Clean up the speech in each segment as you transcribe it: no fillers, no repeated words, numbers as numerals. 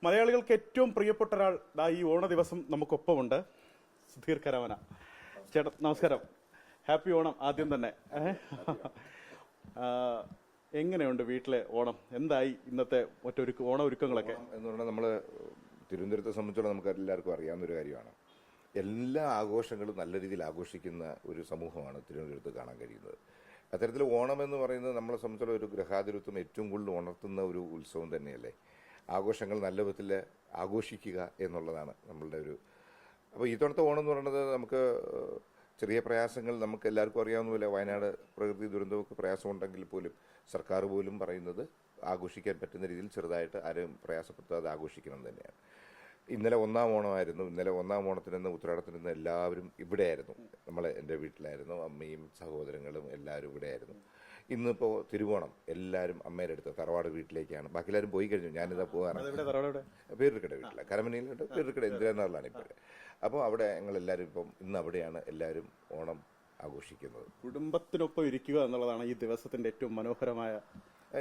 മലയാളികൾക്ക് ഏറ്റവും പ്രിയപ്പെട്ട ഒരാൾ ഈ ഓണ ദിവസം നമുക്കൊപ്പമുണ്ട്. സുധീർ കരവന ചേട്ടാ, നമസ്കാരം. ഹാപ്പി ഓണം ആദ്യം തന്നെ. എങ്ങനെയുണ്ട് വീട്ടിലെ ഓണം? എന്തായി ഇന്നത്തെ ഓണ ഒരുക്കങ്ങളൊക്കെ? എന്ന് പറഞ്ഞാൽ നമ്മൾ തിരുവനന്തപുരത്തെ സംബന്ധിച്ചോളം നമുക്ക് എല്ലാവർക്കും അറിയാവുന്നൊരു കാര്യമാണ്. എല്ലാ ആഘോഷങ്ങളും നല്ല രീതിയിൽ ആഘോഷിക്കുന്ന ഒരു സമൂഹമാണ് തിരുവനന്തപുരത്ത് കാണാൻ കഴിയുന്നത്. അത്തരത്തിൽ ഓണം എന്ന് പറയുന്നത് നമ്മളെ സംബന്ധിച്ചോളം ഒരു ഗ്രഹാതിരത്വം ഏറ്റവും കൂടുതൽ ഉണർത്തുന്ന ഒരു ഉത്സവം തന്നെയല്ലേ. ആഘോഷങ്ങൾ നല്ല വിധത്തിൽ ആഘോഷിക്കുക എന്നുള്ളതാണ് നമ്മളുടെ ഒരു. അപ്പോൾ ഈ തവണത്തെ ഓണം എന്ന് പറയുന്നത് നമുക്ക് ചെറിയ പ്രയാസങ്ങൾ നമുക്ക് എല്ലാവർക്കും അറിയാവുന്ന പോലെ വയനാട് പ്രകൃതി ദുരന്തമൊക്കെ പ്രയാസമുണ്ടെങ്കിൽ പോലും സർക്കാർ പോലും പറയുന്നത് ആഘോഷിക്കാൻ പറ്റുന്ന രീതിയിൽ ചെറുതായിട്ട് ആരും പ്രയാസപ്പെടുത്താതെ ആഘോഷിക്കണം തന്നെയാണ്. ഇന്നലെ ഒന്നാം ഓണമായിരുന്നു. ഇന്നലെ ഒന്നാം ഓണത്തിനെന്ന് ഉത്രാടത്തിനെന്ന് എല്ലാവരും ഇവിടെയായിരുന്നു. എൻ്റെ വീട്ടിലായിരുന്നു. അമ്മയും സഹോദരങ്ങളും എല്ലാവരും ഇവിടെയായിരുന്നു. ഇന്നിപ്പോൾ തിരുവോണം എല്ലാവരും അമ്മയുടെ അടുത്ത് തറവാട് വീട്ടിലേക്കാണ്. ബാക്കി എല്ലാവരും പോയി കഴിഞ്ഞു. ഞാനിതാ പോകാനാണ്. പേരിക്കട വീട്ടില കരമനയിലുണ്ട്. പേരിക്കട ഇന്ദിരാനഗറിലാണ് ഇപ്പോൾ. അപ്പോൾ അവിടെ ഞങ്ങളെല്ലാവരും ഇപ്പം ഇന്ന് അവിടെയാണ് എല്ലാവരും ഓണം ആഘോഷിക്കുന്നത്. കുടുംബത്തിനൊപ്പം ഇരിക്കുക എന്നുള്ളതാണ് ഈ ദിവസത്തിന്റെ ഏറ്റവും മനോഹരമായ.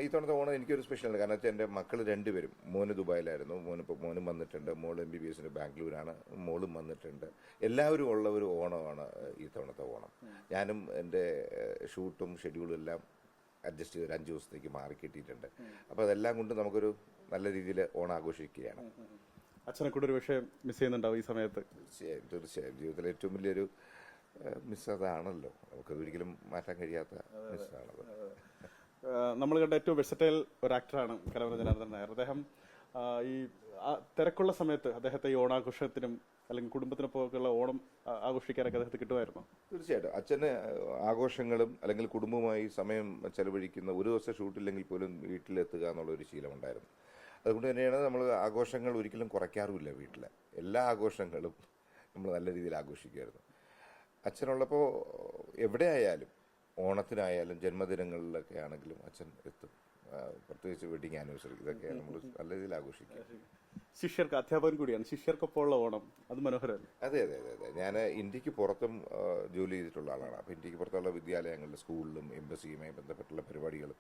ഈ തവണത്തെ ഓണം എനിക്കൊരു സ്പെഷ്യലാണ്. കാരണം വെച്ചാൽ എൻ്റെ മക്കൾ രണ്ടുപേരും, മോന് ദുബായിലായിരുന്നു, മോനും വന്നിട്ടുണ്ട്, മോൾ MBBS ബാംഗ്ലൂരാണ്, മോളും വന്നിട്ടുണ്ട്. എല്ലാവരും ഉള്ള ഒരു ഓണമാണ് ഈ തവണത്തെ ഓണം. ഞാനും എൻ്റെ ഷൂട്ടും ഷെഡ്യൂളും എല്ലാം അഡ്ജസ്റ്റ് ചെയ്ത് 5 ദിവസത്തേക്ക് മാറി കിട്ടിയിട്ടുണ്ട്. അപ്പോൾ അതെല്ലാം കൊണ്ട് നമുക്കൊരു നല്ല രീതിയിൽ ഓണം ആഘോഷിക്കുകയാണ്. അച്ഛനെ കൂടെ ഒരു വിഷയം മിസ് ചെയ്യുന്നുണ്ടാവും ഈ സമയത്ത്? തീർച്ചയായും ജീവിതത്തിലെ ഏറ്റവും വലിയൊരു മിസ് അതാണല്ലോ. നമുക്കത് ഒരിക്കലും മാറ്റാൻ കഴിയാത്ത മിസ്സാണത്. നമ്മൾ കണ്ട ഏറ്റവും വെർസറ്റൈൽ ഒരു ആക്ടറാണ് കരവന ജനാർദ്ദൻ നായർ. അദ്ദേഹം ഈ തിരക്കുള്ള സമയത്ത് അദ്ദേഹത്തെ ഈ ഓണാഘോഷത്തിനും അല്ലെങ്കിൽ കുടുംബത്തിനൊപ്പമൊക്കെയുള്ള ഓണം ആഘോഷിക്കാനൊക്കെ അദ്ദേഹത്തെ കിട്ടുമായിരുന്നു. തീർച്ചയായിട്ടും അച്ഛന് ആഘോഷങ്ങളും അല്ലെങ്കിൽ കുടുംബവുമായി സമയം ചെലവഴിക്കുന്ന, ഒരു ദിവസം ഷൂട്ടില്ലെങ്കിൽ പോലും വീട്ടിലെത്തുക എന്നുള്ളൊരു ശീലമുണ്ടായിരുന്നു. അതുകൊണ്ട് തന്നെയാണ് നമ്മൾ ആഘോഷങ്ങൾ ഒരിക്കലും കുറയ്ക്കാറുമില്ല. വീട്ടിലെ എല്ലാ ആഘോഷങ്ങളും നമ്മൾ നല്ല രീതിയിൽ ആഘോഷിക്കുമായിരുന്നു. അച്ഛനുള്ളപ്പോൾ എവിടെയായാലും, ഓണത്തിനായാലും ജന്മദിനങ്ങളിലൊക്കെ ആണെങ്കിലും അച്ഛൻ എത്തും. പ്രത്യേകിച്ച് വെഡിങ് ആനിവേഴ്സറി, ഇതൊക്കെ നമ്മൾ നല്ല രീതിയിൽ ആഘോഷിക്കുക. ശിഷ്യർക്ക് അധ്യാപകൻ കൂടിയാണ്. ശിഷ്യർക്കൊപ്പമുള്ള ഓണം അത് മനോഹരമല്ലേ? അതെ അതെ അതെ അതെ. ഞാൻ ഇന്ത്യക്ക് പുറത്തും ജോലി ചെയ്തിട്ടുള്ള ആളാണ്. അപ്പോൾ ഇന്ത്യക്ക് പുറത്തുള്ള വിദ്യാലയങ്ങളിലും സ്കൂളിലും എംബസിയുമായി ബന്ധപ്പെട്ടുള്ള പരിപാടികളും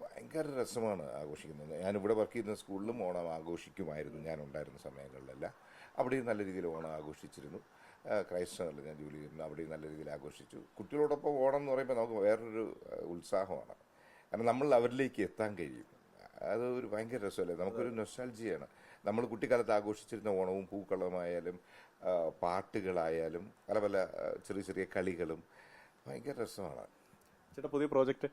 ഭയങ്കര രസമാണ് ആഘോഷിക്കുന്നത്. ഞാനിവിടെ വർക്ക് ചെയ്യുന്ന സ്കൂളിലും ഓണം ആഘോഷിക്കുമായിരുന്നു. ഞാനുണ്ടായിരുന്ന സമയങ്ങളിലെല്ലാം അവിടെയും നല്ല രീതിയിൽ ഓണം ആഘോഷിച്ചിരുന്നു. ക്രൈസ്റ്റ് നഗറിൽ ഞാൻ ജോലി ചെയ്യുന്നു, അവിടെയും നല്ല രീതിയിൽ ആഘോഷിച്ചു. കുട്ടികളോടൊപ്പം ഓണം എന്ന് പറയുമ്പോൾ നമുക്ക് വേറൊരു ഉത്സാഹമാണ്. കാരണം നമ്മൾ അവരിലേക്ക് എത്താൻ കഴിയും. അത് ഒരു ഭയങ്കര രസമല്ലേ. നമുക്കൊരു നൊസ്റ്റാൾജിയാണ്. നമ്മൾ കുട്ടിക്കാലത്ത് ആഘോഷിച്ചിരുന്ന ഓണവും പൂക്കളമായാലും പാട്ടുകളായാലും പല പല ചെറിയ ചെറിയ കളികളും ഭയങ്കര രസമാണ്. ചേട്ടാ, പുതിയ പ്രോജക്റ്റ്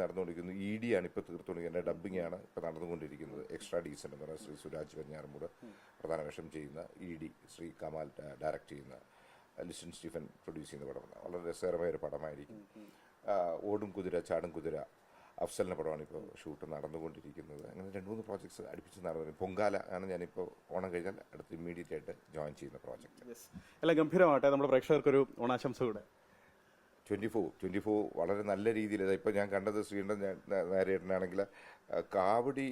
നടന്നുകൊണ്ടിരിക്കുന്നു. ED ആണ് ഇപ്പോൾ തീർത്തുകൊണ്ടിരിക്കുന്നത്. ഡബ്ബിംഗ് ആണ് ഇപ്പോൾ നടന്നുകൊണ്ടിരിക്കുന്നത്. എക്സ്ട്രാ ഡീസൻ്റ് എന്ന് പറയുന്നത് ശ്രീ സുരാജ് വെഞ്ഞാറമൂട് പ്രധാന വേഷം ചെയ്യുന്ന, ED ശ്രീ കമാൽ ഡയറക്റ്റ് ചെയ്യുന്ന, ലിസ്റ്റൻ സ്റ്റീഫൻ പ്രൊഡ്യൂസ് ചെയ്യുന്ന പടമാണ്. വളരെ രസകരമായ ഒരു പടമായിരിക്കും. ഓടും കുതിര ചാടും കുതിര അഫ്സലിൻ്റെ പടമാണ് ഇപ്പോൾ ഷൂട്ട് നടന്നുകൊണ്ടിരിക്കുന്നത്. അങ്ങനെ 2-3 പ്രോജക്ട്സ് അടുപ്പിച്ച് നടന്നു. പൊങ്കാല ആണ് ഞാനിപ്പോൾ ഓണം കഴിഞ്ഞാൽ അടുത്ത് ഇമ്മീഡിയറ്റ് ആയിട്ട് ജോയിൻ ചെയ്യുന്ന പ്രോജക്റ്റ്. എല്ലാം ഗംഭീരമാകട്ടെ. നമ്മുടെ പ്രേക്ഷകർക്കൊരു ഓണാശംസ കൂടെ. 24 വളരെ നല്ല രീതിയിൽ. ഇപ്പോൾ ഞാൻ കണ്ടത് ശ്രീകണ്ഠൻ നായരേട്ടനാണെങ്കിൽ കാവടി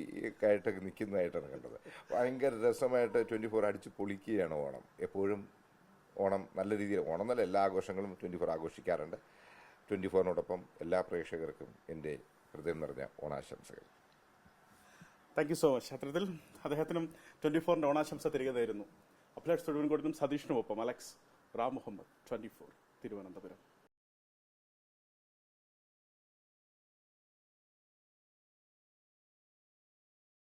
ആയിട്ടൊക്കെ നിൽക്കുന്നതായിട്ടാണ് കണ്ടത്. ഭയങ്കര രസമായിട്ട് 24 അടിച്ച് പൊളിക്കുകയാണ് ഓണം. എപ്പോഴും ഓണം നല്ല രീതിയിൽ, ഓണം നല്ല എല്ലാ ആഘോഷങ്ങളും 24 ആഘോഷിക്കാറുണ്ട്. 24നോടൊപ്പം എല്ലാ പ്രേക്ഷകർക്കും എൻ്റെ ഹൃദയം നിറഞ്ഞ ഓണാശംസകൾ. Thank you so much. അത്തരത്തിൽ അദ്ദേഹത്തിനും 24ന്റെ ഓണാശംസ തിരികെ നേരുന്നു. അപ്ലാറ്റ് സ്റ്റുഡിയോയിലും സതീഷിനുമൊപ്പം അലക്സ് റാം മുഹമ്മദ്, 24 തിരുവനന്തപുരം.